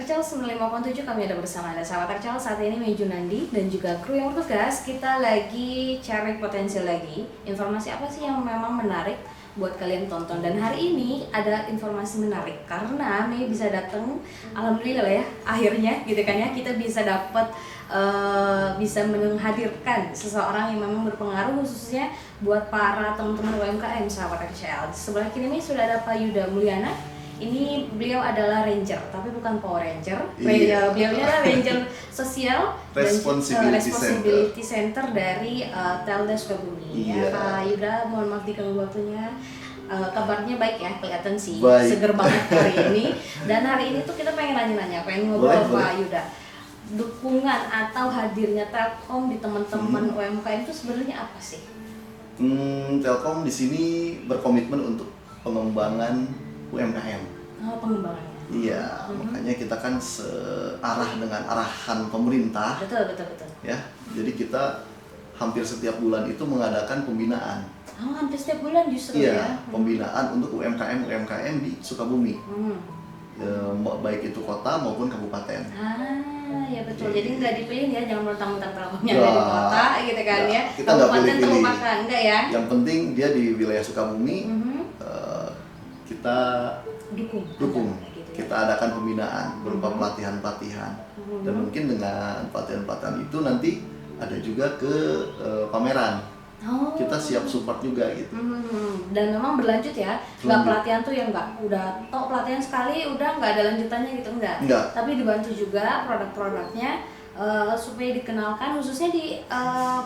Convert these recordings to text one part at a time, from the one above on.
Archels 95.7 kami ada bersama Anda sahabat Archels. Saat ini Meju Nandi dan juga kru yang bertugas. Kita lagi cari potensi lagi. Informasi apa sih yang memang menarik buat kalian tonton. Dan hari ini ada informasi menarik karena Mei bisa datang, alhamdulillah lah ya, akhirnya gitu kan ya, kita bisa dapat bisa menghadirkan seseorang yang memang berpengaruh khususnya buat para teman-teman UMKM sahabat Archels. Sebelah kiri ini sudah ada Pak Yuda Mulyana. Ini beliau adalah ranger, tapi bukan Power Ranger. Beliau ini adalah ranger sosial responsibility center dari Telda Sukabumi. Ya, Pak Yuda, mohon maaf diganggu waktunya. Kabarnya baik ya, kelihatan sih seger banget hari ini. Dan hari ini tuh kita pengen nanya-nanya, pengen ngobrol Pak Yuda. Dukungan atau hadirnya Telkom di teman-teman UMKM itu sebenarnya apa sih? Telkom di sini berkomitmen untuk pengembangan UMKM. Oh, pengembangannya. Iya, makanya kita kan searah dengan arahan pemerintah. Betul. Ya, jadi kita hampir setiap bulan itu mengadakan pembinaan. Oh, hampir setiap bulan justru ya? Pembinaan untuk UMKM di Sukabumi. Baik itu kota maupun kabupaten. Ya betul. Jadi nggak dipilih ya, jangan mentang-mentang Telkomnya ada di kota gitu kan ya. Kita nggak pilih-pilih. Terlupakan, enggak ya? Yang penting dia di wilayah Sukabumi. Kita dukung. Kita adakan pembinaan berupa pelatihan-pelatihan. Dan mungkin dengan pelatihan-pelatihan itu nanti ada juga ke pameran. Kita siap support juga gitu. Dan memang berlanjut ya. Nggak pelatihan tuh yang nggak udah pelatihan sekali udah nggak ada lanjutannya gitu, enggak. Tapi dibantu juga produk-produknya supaya dikenalkan khususnya di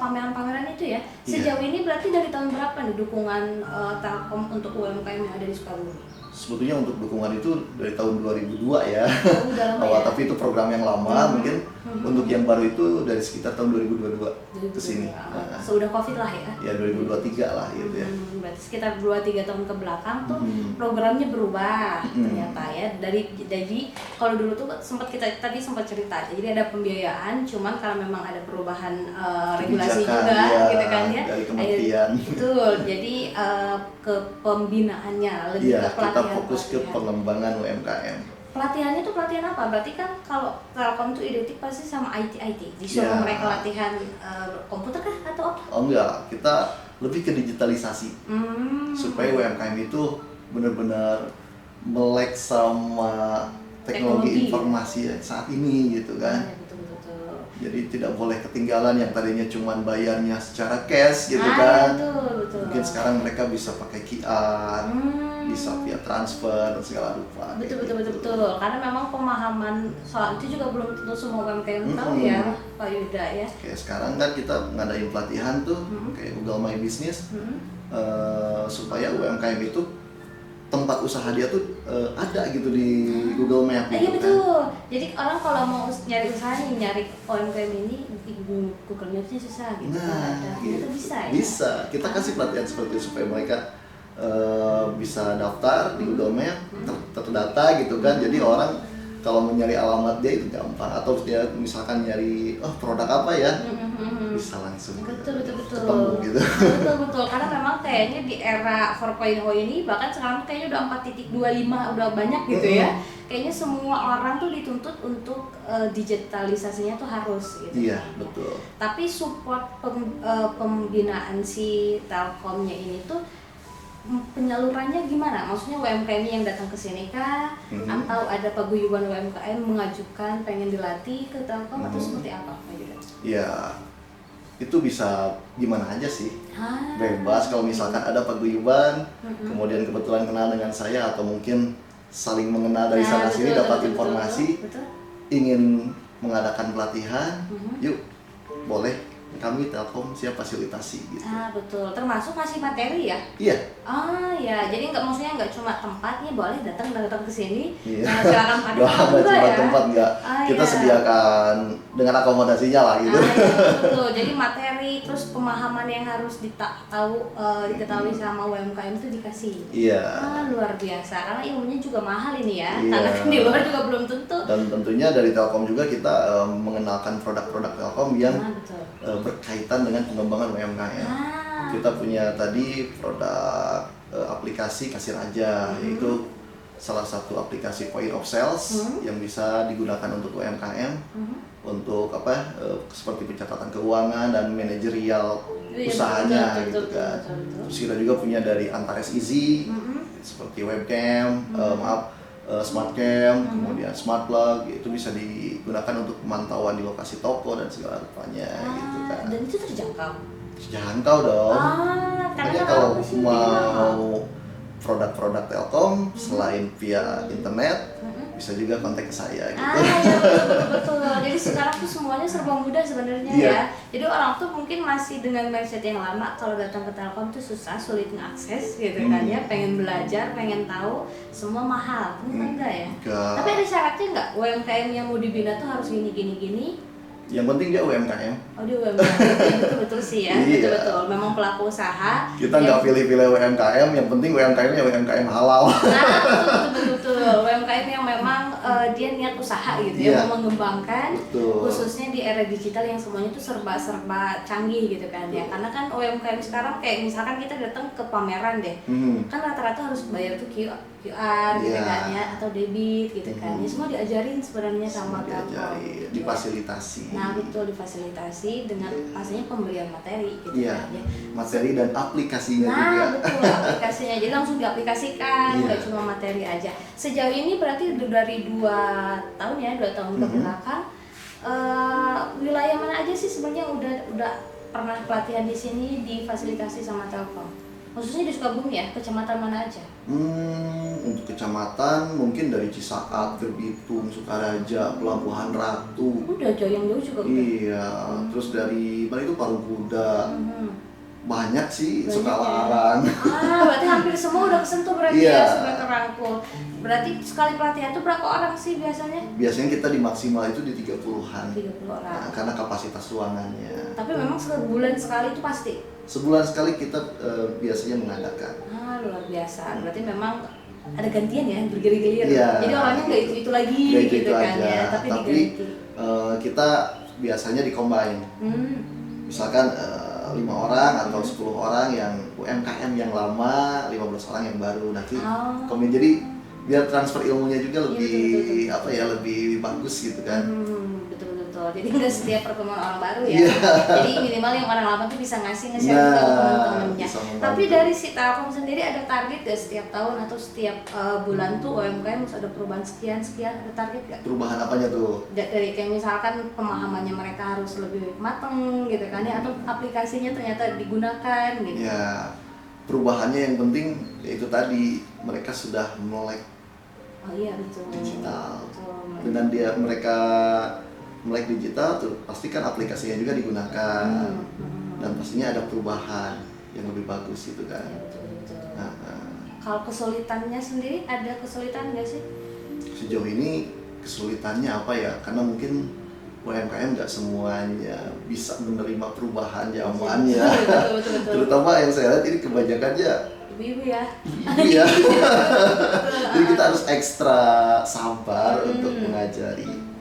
pameran-pameran itu ya. Sejauh ini berarti dari tahun berapa nih dukungan Telkom untuk UMKM yang ada di Sukabumi? Sebetulnya untuk dukungan itu dari tahun 2002 ya. Ya? Tapi itu program yang lama. Mungkin untuk yang baru itu dari sekitar tahun 2022 ke sini. Sudah Covid lah ya? Ya 2023 lah gitu ya. Berarti sekitar 2-3 tahun ke belakang tuh programnya berubah ternyata ya. Jadi kalau dulu tuh sempat cerita, jadi ada pembiayaan, cuman karena memang ada perubahan regulasi juga gitu kan ya. Dari kementerian. Betul. Jadi ke pembinaannya lebih ke pelatihan. Kita fokus ke pengembangan UMKM. Pelatihannya tuh pelatihan apa? Berarti kan kalau Telkom tuh identik pasti sama IT. Disuruh mereka latihan komputer kah atau apa? Oh enggak, kita lebih ke digitalisasi. Supaya UMKM itu benar-benar melek sama teknologi informasi saat ini gitu kan. Betul. Jadi tidak boleh ketinggalan yang tadinya cuma bayarnya secara cash gitu kan. Betul. Mungkin sekarang mereka bisa pakai QR, bisa via transfer dan segala rupa. Betul. Karena memang pemahaman soal itu juga belum tentu semua UMKM tahu ya, Pak Yuda ya. Kayak sekarang kan kita ngadain pelatihan tuh kayak Google My Business supaya UMKM itu tempat usaha dia tuh ada gitu di Google Map gitu. Iya betul. Jadi orang kalau mau nyari usaha nih, nyari UMKM ini di Google Maps-nya susah gitu. Ternyata bisa ya. Bisa. Kita kasih pelatihan seperti itu supaya mereka bisa daftar di Google Map, terdata gitu kan. Jadi orang kalau mau nyari alamat dia itu gampang, atau dia misalkan nyari produk apa ya, bisa langsung ketemu gitu. Betul. Karena memang kayaknya di era 4.0 ini, bahkan sekarang kayaknya udah 4.25 udah banyak gitu ya. Kayaknya semua orang tuh dituntut untuk digitalisasinya tuh harus gitu. Iya, betul. Tapi support pembinaan si Telkomnya ini tuh penyalurannya gimana? Maksudnya UMKM yang datang ke sini kah? Atau ada paguyuban UMKM mengajukan pengen dilatih ke Telkom atau seperti apa Pak Yuda? Ya, itu bisa gimana aja sih. Bebas kalau misalkan ada paguyuban, kemudian kebetulan kenal dengan saya atau mungkin saling mengenal dari sana sini dapat informasi, ingin mengadakan pelatihan, yuk boleh. Kami Telkom siap fasilitasi gitu. Betul. Termasuk kasih materi ya? Iya. Ya. Jadi maksudnya nggak cuma tempatnya boleh datang ke sini. Silakan pada nggak cuma tempat nggak. Kita sediakan dengan akomodasinya lah gitu. Betul. Jadi materi terus pemahaman yang harus diketahui sama UMKM itu dikasih. Iya. Luar biasa. Karena ilmunya juga mahal ini ya. Karena kan di luar juga belum tentu. Dan tentunya dari Telkom juga kita mengenalkan produk-produk Telkom yang berkaitan dengan pengembangan UMKM. Kita punya tadi produk aplikasi Kasir Aja, yaitu salah satu aplikasi point of sales yang bisa digunakan untuk UMKM untuk seperti pencatatan keuangan dan manajerial usahanya gitu kan. Terus kita juga punya dari Antares Easy seperti webcam, smartcam, kemudian smart plug, itu bisa digunakan untuk pemantauan di lokasi toko dan segala rupanya gitu kan. Dan itu terjangkau? Terjangkau dong. Makanya kalau mau produk-produk Telkom selain via internet bisa juga kontak ke saya gitu. Ya, betul. Jadi sekarang tuh semuanya serba mudah sebenarnya ya. Jadi orang tuh mungkin masih dengan mindset yang lama, kalau datang ke Telkom tuh susah, sulit mengakses gitu kan ya. Pengen belajar, pengen tahu, semua mahal. Enggak ya? Tapi ada syaratnya nggak? UMKM yang mau dibina tuh harus gini. Yang penting dia UMKM. Oh, dia UMKM. Betul sih ya. Betul. Memang pelaku usaha. Kita nggak pilih-pilih UMKM, yang penting UMKM-nya UMKM halal. Nah, betul. UMKM yang memang dia niat usaha gitu ya, mau mengembangkan. Khususnya di era digital yang semuanya tuh serba canggih gitu kan ya. Karena kan UMKM sekarang kayak misalkan kita datang ke pameran deh. Kan rata-rata harus bayar tuh QR gitu kan ya, atau debit gitu kan. Ya semua diajarin sebenarnya sama Telkom. Difasilitasi. Nah, betul, difasilitasi dengan pastinya pemberian materi gitu kan ya. Materi dan aplikasinya juga. Nah, betul, aplikasinya. Jadi langsung diaplikasikan, nggak cuma materi aja. Sejauh ini berarti dari 2 tahun ya, 2 tahun ke belakang, wilayah mana aja sih sebenarnya udah pernah pelatihan di sini difasilitasi sama Telkom? Khususnya di Sukabumi ya, kecamatan mana aja? Untuk kecamatan mungkin dari Cisaat, Bitung, Sukaraja, Pelabuhan Ratu. Udah jauh juga. Iya, terus dari mana itu Parungkuda. Banyak sih, Sukalarang. Berarti hampir semua udah kesentuh berarti ya, sudah terangkul. Berarti sekali pelatihan tuh berapa orang sih biasanya? Biasanya kita di maksimal itu di 30-an. 30 orang. Nah, karena kapasitas ruangannya. Tapi memang sebulan sekali itu pasti? Sebulan sekali kita biasanya mengadakan. Luar biasa. Berarti memang ada gantian ya, bergilir-gilir. Iya. Jadi orangnya nggak itu lagi gitu kan aja. Ya, tapi diganti. Kita biasanya di-combine. Misalkan 5 orang atau 10 orang yang UMKM yang lama, 15 orang yang baru. Nanti jadi biar transfer ilmunya juga lebih betul. Lebih bagus gitu kan. Betul. Jadi nggak setiap pertemuan orang baru ya. Jadi minimal yang orang lama tuh bisa ngasih juga ke teman-temannya. Tapi dari si Telkom sendiri ada target gak setiap tahun atau setiap bulan tuh UMKM harus ada perubahan sekian, ada target gak? Perubahan apanya tuh? Dari kayak misalkan pemahamannya mereka harus lebih mateng gitu kan ya, atau aplikasinya ternyata digunakan gitu. Ya, perubahannya yang penting yaitu tadi mereka sudah melek. Betul. Digital. Dengan mereka melek digital tuh pasti kan aplikasinya juga digunakan. Dan pastinya ada perubahan yang lebih bagus gitu kan. Betul. Kalau kesulitannya sendiri, ada kesulitan nggak sih? Sejauh ini kesulitannya apa ya? Karena mungkin UMKM nggak semuanya bisa menerima perubahan zaman ya. Betul. Terutama yang saya lihat ini kebanyakannya ibu-ibu ya. Iya. Jadi kita harus ekstra sabar untuk mengajari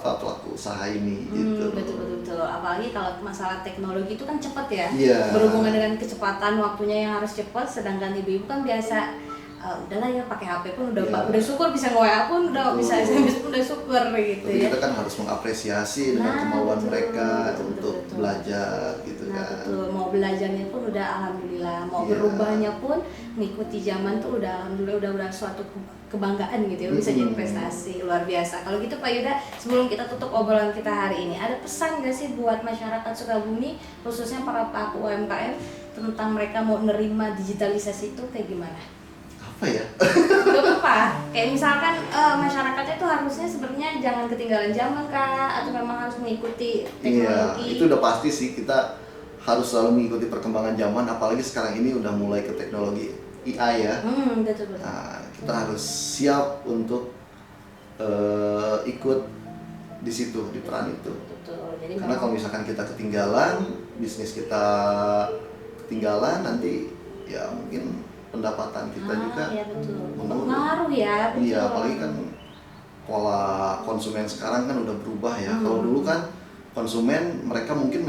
pelaku usaha ini gitu. Betul. Apalagi kalau masalah teknologi itu kan cepat ya. Berhubungan dengan kecepatan waktunya yang harus cepat, sedangkan ibu-ibu kan biasa udahlah ya pakai HP pun udah syukur, bisa nge-WA pun udah bisa SMS pun udah syukur gitu. Tapi kita kan harus mengapresiasi dengan kemauan mereka untuk belajar gitu kan. Betul, mau belajarnya pun udah alhamdulillah, mau berubahnya pun mengikuti zaman tuh udah alhamdulillah udah suatu kebanggaan gitu ya, bisa jadi prestasi luar biasa. Kalau gitu Pak Yuda, sebelum kita tutup obrolan kita hari ini, ada pesan gak sih buat masyarakat Sukabumi, khususnya para pelaku UMKM, tentang mereka mau nerima digitalisasi itu kayak gimana? Apa ya? Gak apa-apa, kayak misalkan masyarakatnya tuh harusnya sebenarnya jangan ketinggalan zaman kah, atau memang harus mengikuti teknologi? Iya, itu udah pasti sih, kita harus selalu mengikuti perkembangan zaman, apalagi sekarang ini udah mulai ke teknologi AI ya. Betul. Nah, kita harus siap untuk ikut di situ, di peran itu. Betul. Jadi karena kalau misalkan kita ketinggalan, bisnis kita ketinggalan, nanti ya mungkin pendapatan kita juga mengaruh ya. Betul. Iya, apalagi kan pola konsumen sekarang kan udah berubah ya. Kalau dulu kan konsumen mereka mungkin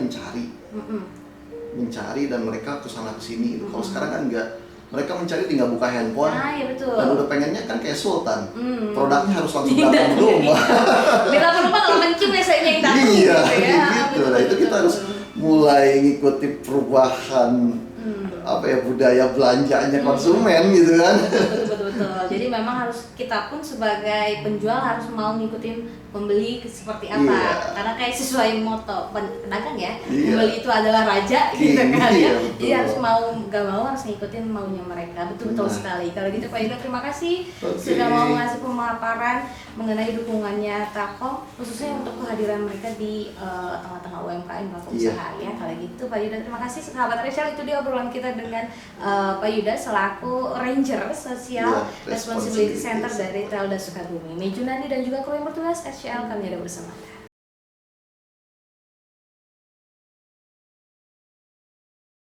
mencari dan mereka kesana kesini gitu. Kalau sekarang kan enggak, mereka mencari tinggal buka handphone. Nah, ya betul. Dan udah pengennya kan kayak sultan, produknya harus langsung datang ke rumah. Di rumah kalau mencium biasanya yang datang Iya, gitu ya. gitu. Nah itu kita harus mulai ngikuti perubahan budaya belanjanya konsumen gitu kan. Betul. Jadi memang harus kita pun sebagai penjual harus mau ngikutin pembeli seperti apa. Iya. Karena kayak sesuai moto pedagang ya. Iya. Pembeli itu adalah raja gitu kan Iya, ya. betul. Jadi harus mau nggak mau harus ngikutin maunya mereka. Betul Nah. sekali. Kalau gitu Pak Yuda terima kasih Oke. sudah mau ngasih pemaparan mengenai dukungannya Telkom khususnya untuk kehadiran mereka di tengah-tengah UMKM pelaku Iya. usaha ya. Kalau gitu Pak Yuda terima kasih sahabat Rachel, itu dia obrolan kita dengan Pak Yuda selaku Ranger Social Iya, Responsibility Responsibility Center Center. dari Telda Sukabumi. Mejunani dan juga kru yang bertugas SCL kami ada bersama.